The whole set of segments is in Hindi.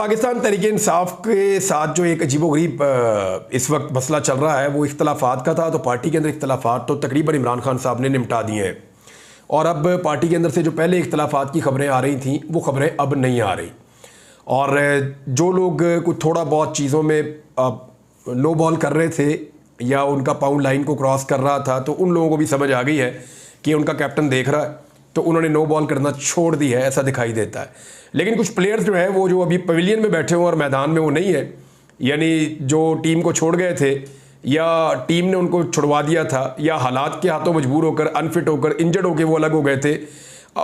पाकिस्तान तहरीक इंसाफ के साथ जो एक अजीबोगरीब इस वक्त मसला चल रहा है वो इख्तलाफात का था। तो पार्टी के अंदर इख्तलाफात तो तकरीबन इमरान खान साहब ने निपटा दिए हैं और अब पार्टी के अंदर से जो पहले इख्तलाफात की खबरें आ रही थीं वो खबरें अब नहीं आ रही। और जो लोग कुछ थोड़ा बहुत चीज़ों में नो बॉल कर रहे थे या उनका पाउंड लाइन को क्रॉस कर रहा था तो उन लोगों को भी समझ आ गई है कि उनका कैप्टन देख रहा है, तो उन्होंने नो बॉल करना छोड़ दी है, ऐसा दिखाई देता है। लेकिन कुछ प्लेयर्स जो है वो जो अभी पवेलियन में बैठे हुए और मैदान में वो नहीं है, यानी जो टीम को छोड़ गए थे या टीम ने उनको छुड़वा दिया था या हालात के हाथों मजबूर होकर अनफिट होकर इंजर्ड होकर वो अलग हो गए थे,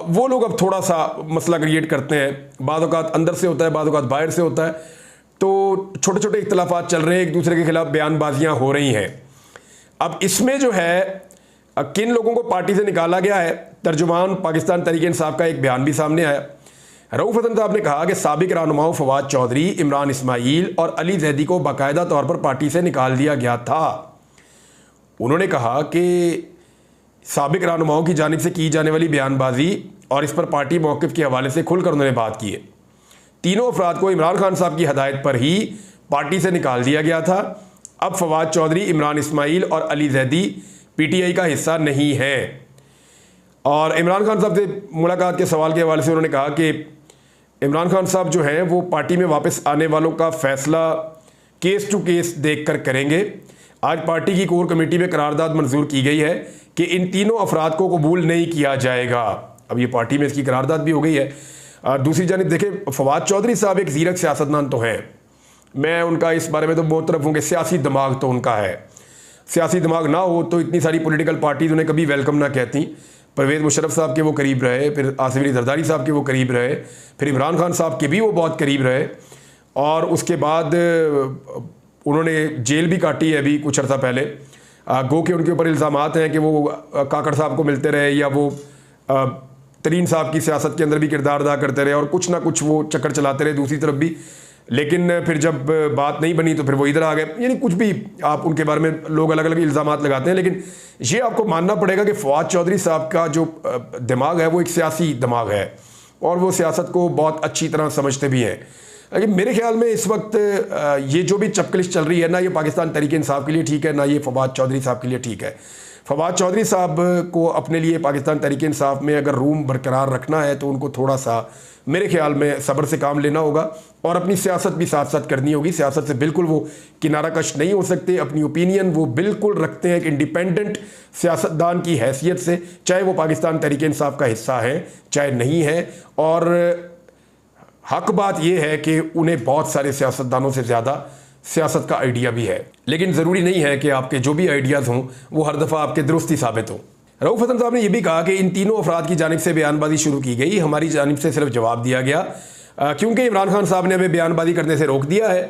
वो लोग अब थोड़ा सा मसला क्रिएट करते हैं। बाद औक़ात अंदर से होता है, बाद औक़ात बाहर से होता है। तो छोटे छोटे इख्तलाफात चल रहे हैं, एक दूसरे के खिलाफ बयानबाजियाँ हो रही हैं। अब इसमें जो है किन लोगों को पार्टी से निकाला गया है, तर्जुमान पाकिस्तान तहरीक इंसाफ का एक बयान भी सामने आया। रऊफ हसन साहब ने कहा कि साबिक रहनुमाओं फवाद चौधरी, इमरान इस्माइल और अली जैदी को बाकायदा तौर पर पार्टी से निकाल दिया गया था। उन्होंने कहा कि साबिक रहनुमाओं की जानिब से की जाने वाली बयानबाजी और इस पर पार्टी मौक़िफ़ के हवाले से खुलकर उन्होंने बात की है। तीनों अफराद को इमरान खान साहब की हदायत पर ही पार्टी से निकाल दिया गया था। अब फवाद चौधरी, इमरान इस्माइल और अली जैदी पीटीआई का हिस्सा नहीं है। और इमरान खान साहब से मुलाकात के सवाल के हवाले से उन्होंने कहा कि इमरान खान साहब जो हैं वो पार्टी में वापस आने वालों का फैसला केस टू केस देखकर करेंगे। आज पार्टी की कोर कमेटी में करारदाद मंजूर की गई है कि इन तीनों अफराद को कबूल नहीं किया जाएगा। अब ये पार्टी में इसकी करारदाद भी हो गई है। दूसरी जानिब देखें, फवाद चौधरी साहब एक ज़ीरक सियासतदान तो हैं, मैं उनका इस बारे में तो बहुत तरफ हूँ कि सियासी दिमाग तो उनका है। सियासी दिमाग ना हो तो इतनी सारी पॉलिटिकल पार्टीज उन्हें कभी वेलकम ना कहती। परवेज़ मुशर्रफ साहब के वो करीब रहे, फिर आसिफ अली जरदारी साहब के वो करीब रहे, फिर इमरान खान साहब के भी वो बहुत करीब रहे और उसके बाद उन्होंने जेल भी काटी है अभी कुछ अर्सा पहले। गो के उनके ऊपर इल्ज़ामात हैं कि वो काकड़ साहब को मिलते रहे या वो तरीन साहब की सियासत के अंदर भी किरदार अदा करते रहे और कुछ ना कुछ वो चक्कर चलाते रहे दूसरी तरफ भी। लेकिन फिर जब बात नहीं बनी तो फिर वो इधर आ गए। यानी कुछ भी आप उनके बारे में लोग अलग अलग इल्ज़ामात लगाते हैं, लेकिन ये आपको मानना पड़ेगा कि फवाद चौधरी साहब का जो दिमाग है वो एक सियासी दिमाग है और वो सियासत को बहुत अच्छी तरह समझते भी हैं। लेकिन मेरे ख्याल में इस वक्त ये जो भी चपकलिश चल रही है ना, ये पाकिस्तान तहरीक इंसाफ के लिए ठीक है, ना ये फवाद चौधरी साहब के लिए ठीक है। फवाद चौधरी साहब को अपने लिए पाकिस्तान तहरीक इंसाफ में अगर रूम बरकरार रखना है तो उनको थोड़ा सा मेरे ख्याल में सब्र से काम लेना होगा और अपनी सियासत भी साथ साथ करनी होगी। सियासत से बिल्कुल वो किनारा कश नहीं हो सकते। अपनी ओपिनियन वो बिल्कुल रखते हैं एक इंडिपेंडेंट सियासतदान की हैसियत से, चाहे वो पाकिस्तान तहरीक इंसाफ का हिस्सा है चाहे नहीं है। और हक बात यह है कि उन्हें बहुत सारे सियासतदानों से ज़्यादा सियासत का आइडिया भी है, लेकिन ज़रूरी नहीं है कि आपके जो भी आइडियाज़ हों वो हर दफ़ा आपके दुरुस्त ही साबित हों। रऊफ हसन साहब ने यह भी कहा कि इन तीनों अफराद की जानिब से बयानबाजी शुरू की गई, हमारी जानिब से सिर्फ जवाब दिया गया क्योंकि इमरान खान साहब ने हमें बयानबाजी करने से रोक दिया है।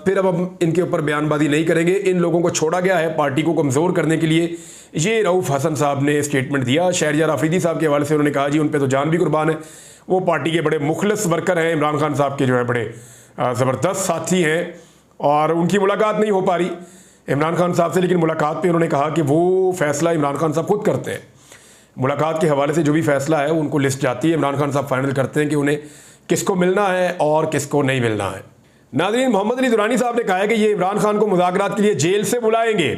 फिर अब हम इनके ऊपर बयानबाजी नहीं करेंगे। इन लोगों को छोड़ा गया है पार्टी को कमज़ोर करने के लिए। ये रऊफ हसन साहब ने स्टेटमेंट दिया। शहरयार आफरीदी साहब के हवाले से उन्होंने कहा जी उन पर तो जान भी कुर्बान है, वो पार्टी के बड़े मुखलिस वर्कर हैं, इमरान खान साहब के जो है बड़े ज़बरदस्त साथी हैं और उनकी मुलाकात नहीं हो पा रही इमरान खान साहब से। लेकिन मुलाकात पे उन्होंने कहा कि वो फैसला इमरान खान साहब खुद करते हैं। मुलाकात के हवाले से जो भी फैसला है उनको लिस्ट जाती है, इमरान खान साहब फाइनल करते हैं कि उन्हें किसको मिलना है और किसको नहीं मिलना है। नाज़रीन, मोहम्मद अली दुरानी साहब ने कहा है कि ये इमरान खान को मुज़ाकरात के लिए जेल से बुलाएंगे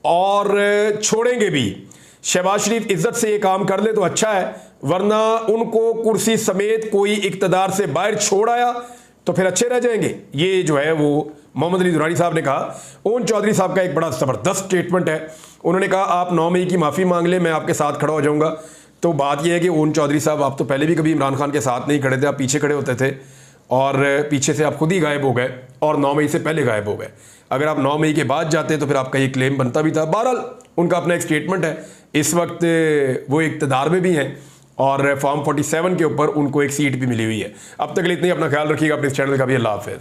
और छोड़ेंगे भी। शहबाज शरीफ इज्जत से ये काम कर ले तो अच्छा है, वरना उनको कुर्सी समेत कोई इक़्तिदार से बाहर छोड़ आया तो फिर अच्छे रह जाएंगे। ये जो है वो मोहम्मद अली दुरानी साहब ने कहा। ओन चौधरी साहब का एक बड़ा ज़बरदस्त स्टेटमेंट है। उन्होंने कहा आप 9 मई की माफ़ी मांग लें, मैं आपके साथ खड़ा हो जाऊंगा। तो बात यह है कि ओन चौधरी साहब आप तो पहले भी कभी इमरान खान के साथ नहीं खड़े थे, आप पीछे खड़े होते थे और पीछे से आप खुद ही गायब हो गए और 9 मई से पहले गायब हो गए। अगर आप 9 मई के बाद जाते तो फिर आपका ये क्लेम बनता भी था। बहरहाल उनका अपना एक स्टेटमेंट है। इस वक्त वो इक़्तिदार में भी हैं और फॉर्म 47 के ऊपर उनको एक सीट भी मिली हुई है। अब तक के लिए इतनी, अपना ख्याल रखिएगा, अपने इस चैनल का भी। अल्लाह हाफ़िज़।